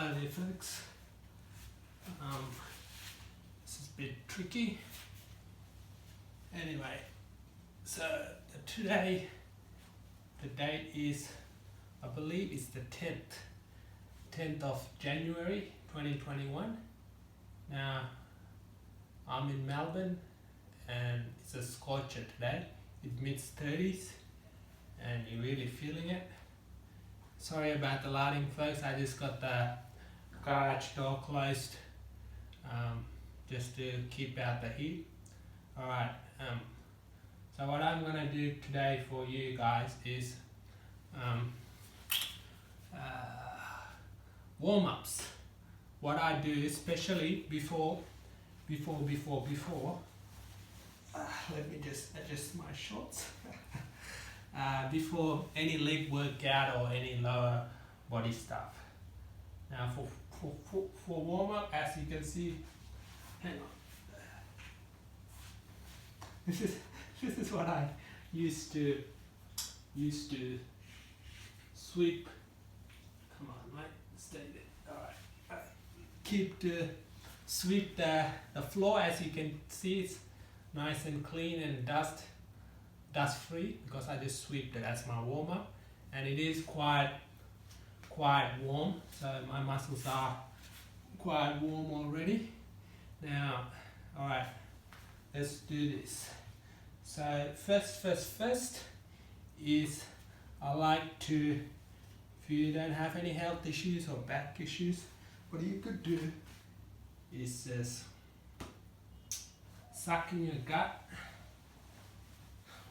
Hello there folks, this is a bit tricky. Anyway, so today the date is, I believe it's the 10th of January 2021. Now I'm in Melbourne and it's a scorcher today. It mid-30s and you're really feeling it. Sorry about the lighting folks, I just got the garage door closed just to keep out the heat. Alright, so what I'm gonna do today for you guys is warm-ups. What I do, especially before let me just adjust my shorts. Before any leg workout or any lower body stuff. Now for warm-up, as you can see, hang on. This is what I used to sweep. Come on, mate, stay there. Alright. Sweep the floor. As you can see, it's nice and clean and dust free because I just sweep it as my warm-up, and it is quite warm, so my muscles are quite warm already. Now, alright, let's do this. So first is I like to, if you don't have any health issues or back issues, what you could do is just suck in your gut.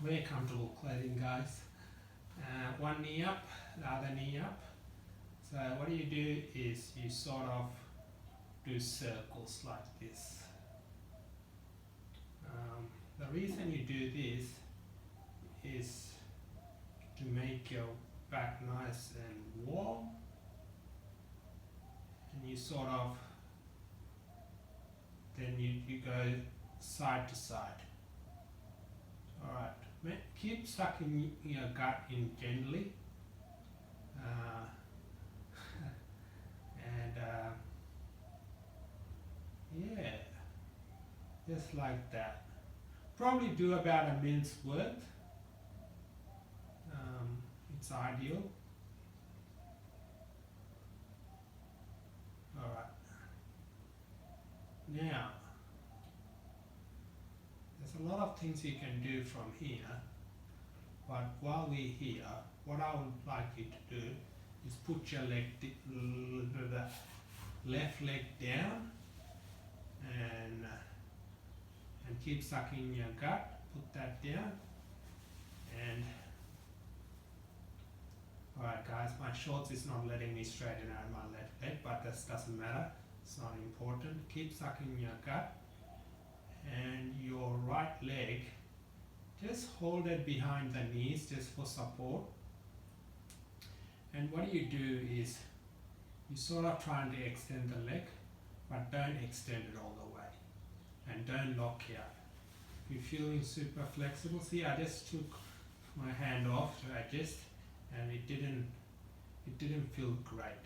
Very comfortable clothing, guys. One knee up, the other knee up. So what you do is you sort of do circles like this. The reason you do this is to make your back nice and warm, and you sort of, then you go side to side. Alright, keep sucking your gut in gently, and yeah, just like that. Probably do about a minute's worth. It's ideal. Alright, now there's a lot of things you can do from here, but while we're here, what I would like you to do is put your the left leg down and keep sucking your gut. Put that down, and alright guys, my shorts is not letting me straighten out my left leg, but that doesn't matter, it's not important. Keep sucking your gut, and your right leg, just hold it behind the knees just for support. And what you do is you sort of trying to extend the leg, but don't extend it all the way, and don't lock here. If you're feeling super flexible, see, I just took my hand off to adjust and it didn't feel great.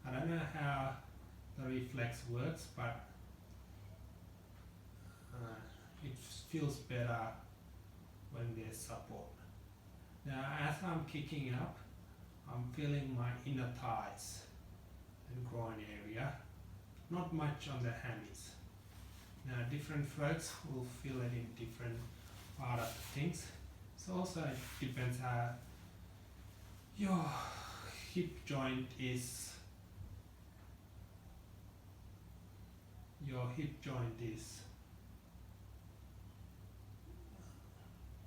I don't know how the reflex works, but it feels better when there's support. Now as I'm kicking up, I'm feeling my inner thighs and groin area, not much on the hammies. Now different folks will feel it in different part of the things. So also it depends how your hip joint is,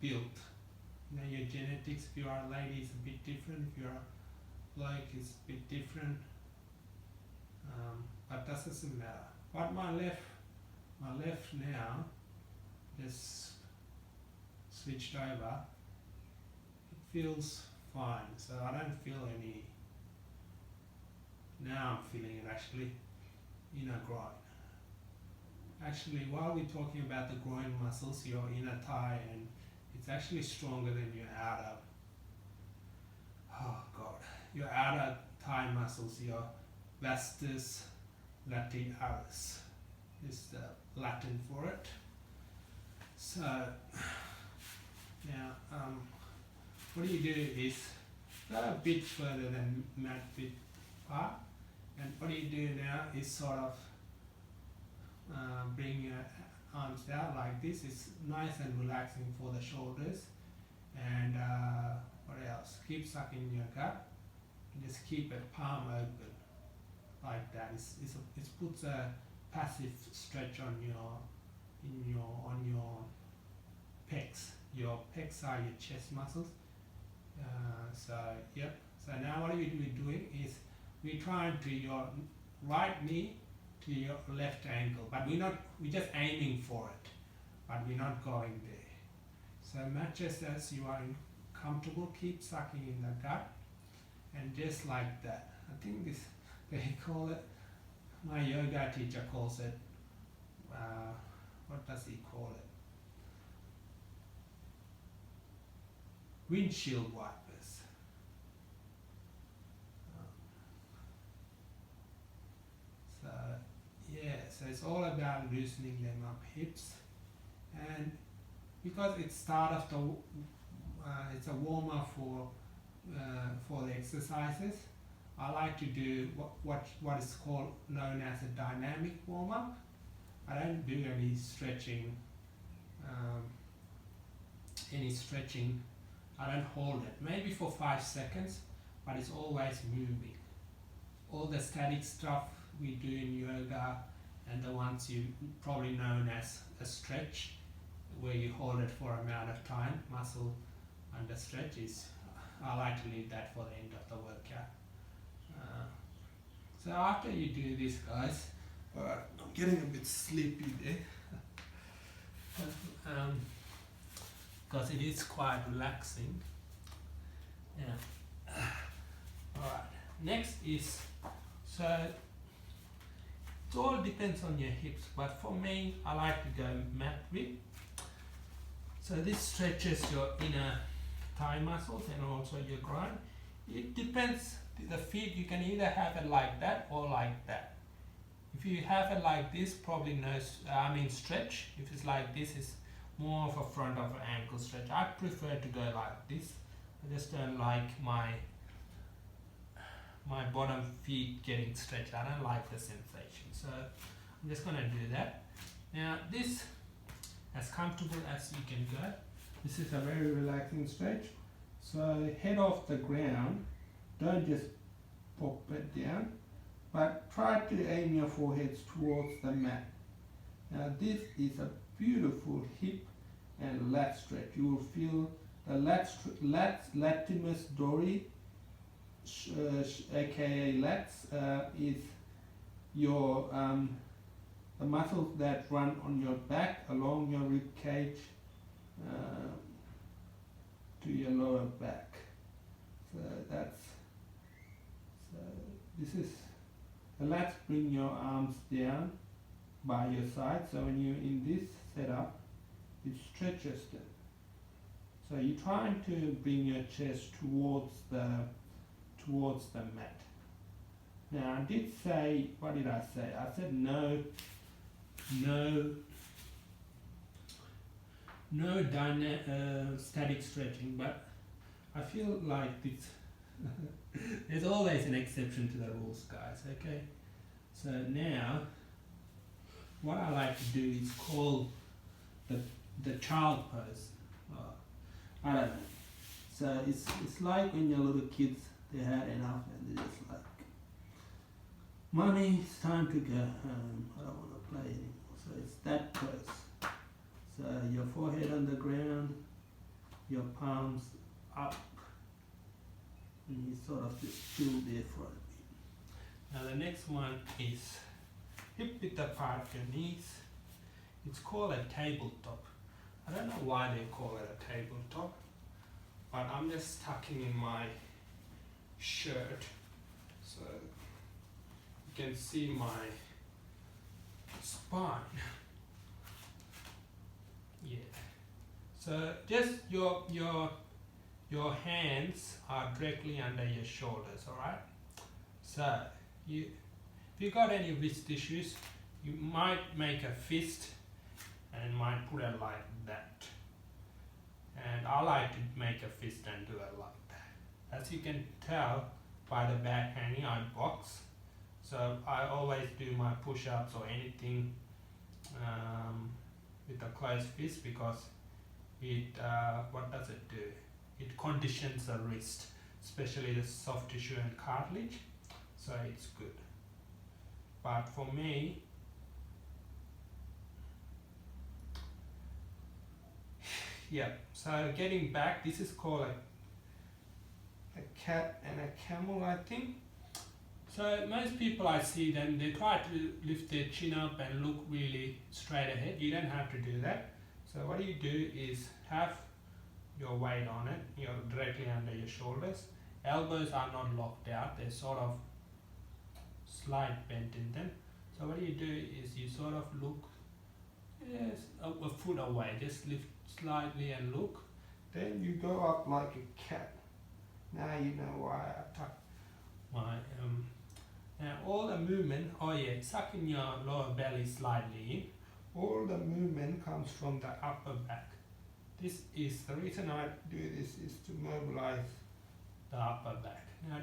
built. You know, your genetics, if you are a lady, is a bit different. If you are a bloke, it's a bit different. But that doesn't matter. But my left now just switched over. It feels fine, so I don't feel any. Now I'm feeling it actually inner groin. Actually, while we're talking about the groin muscles, your inner thigh, and it's actually stronger than your outer. Oh God, your outer thigh muscles, your vastus latialis is the Latin for it. So now what you do is go a bit further than mat width part, and what you do now is sort of bring your arms out like this. It's nice and relaxing for the shoulders. And what else? Keep sucking your gut. Just keep it palm open like that. It puts a passive stretch on your pecs. Your pecs are your chest muscles. So yep. So now what we're doing is we're trying to your right knee to your left ankle, but we're just aiming for it, but we're not going there. So matches as you are comfortable, keep sucking in the gut, and just like that. I think this, they call it, my yoga teacher calls it, what does he call it? Windshield wipers. So yeah, so it's all about loosening them up hips, and because it's start of the, it's a warm up for the exercises. I like to do what is called known as a dynamic warm up. I don't do any stretching. I don't hold it. Maybe for 5 seconds, but it's always moving. All the static stuff we do in yoga, and the ones you probably known as a stretch, where you hold it for amount of time, muscle under stretch, is I like to leave that for the end of the workout. So after you do this, guys, alright, I'm getting a bit sleepy there, because it is quite relaxing. Yeah. Alright, next is, so it all depends on your hips, but for me, I like to go mat width. So this stretches your inner thigh muscles and also your groin. It depends, the feet, you can either have it like that or like that. If you have it like this, probably no, stretch. If it's like this, it's more of a front of an ankle stretch. I prefer to go like this. I just don't like my bottom feet getting stretched. I don't like the sensation. So I'm just gonna do that. Now this, as comfortable as you can go. This is a very relaxing stretch. So head off the ground, don't just pop it down, but try to aim your foreheads towards the mat. Now this is a beautiful hip and lat stretch. You will feel the latissimus dorsi, aka lats, is your the muscles that run on your back along your rib cage to your lower back. So this is the lats. Bring your arms down by your side. So when you're in this setup, it stretches them. So you're trying to bring your chest towards the mat. Now I did say, what did I say? I said no static stretching, but I feel like this there's always an exception to the rules, guys, okay? So now what I like to do is call the child pose. I don't know. So it's like when your little kids, they had enough and they're just like, Mommy, it's time to go home. I don't want to play anymore. So it's that pose. So your forehead on the ground, your palms up, and you sort of just chill there for a bit. Now the next one is hip width apart your knees. It's called a tabletop. I don't know why they call it a tabletop, but I'm just tucking in my shirt so you can see my spine. Yeah. So just your hands are directly under your shoulders, alright? So If you got any wrist issues, you might make a fist and might put it like that. And I like to make a fist and do it like that. As you can tell by the back hanging, I box. So I always do my push-ups or anything with a closed fist, because it, what does it do? It conditions the wrist, especially the soft tissue and cartilage, so it's good. But for me, yeah, so getting back, this is called a cat and a camel, I think. So most people I see them, they try to lift their chin up and look really straight ahead. You don't have to do that. So what you do is have your weight on it, you're directly under your shoulders. Elbows are not locked out, they're sort of slight bent in them. So what you do is you sort of look a foot away, just lift slightly and look. Then you go up like a cat. Now you know why I tuck my now all the movement, sucking your lower belly slightly in. All the movement comes from the upper back. This is the reason I do this, is to mobilize the upper back. Now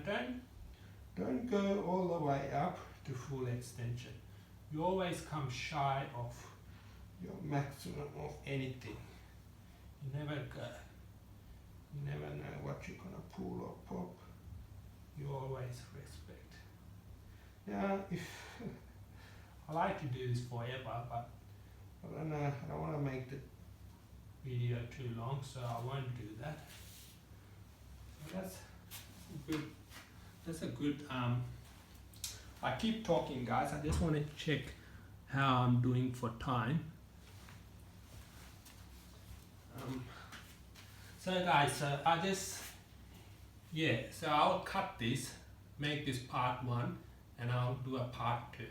don't go all the way up to full extension. You always come shy of your maximum of anything. You never go. You never know what you're gonna pull or pop. You always respect. Now, if I like to do this forever, but I don't know, I don't want to make the video too long, so I won't do that. So that's good. That's a good. I keep talking, guys. I just want to check how I'm doing for time. So guys, so I'll cut this, make this part 1, and I'll do a part 2.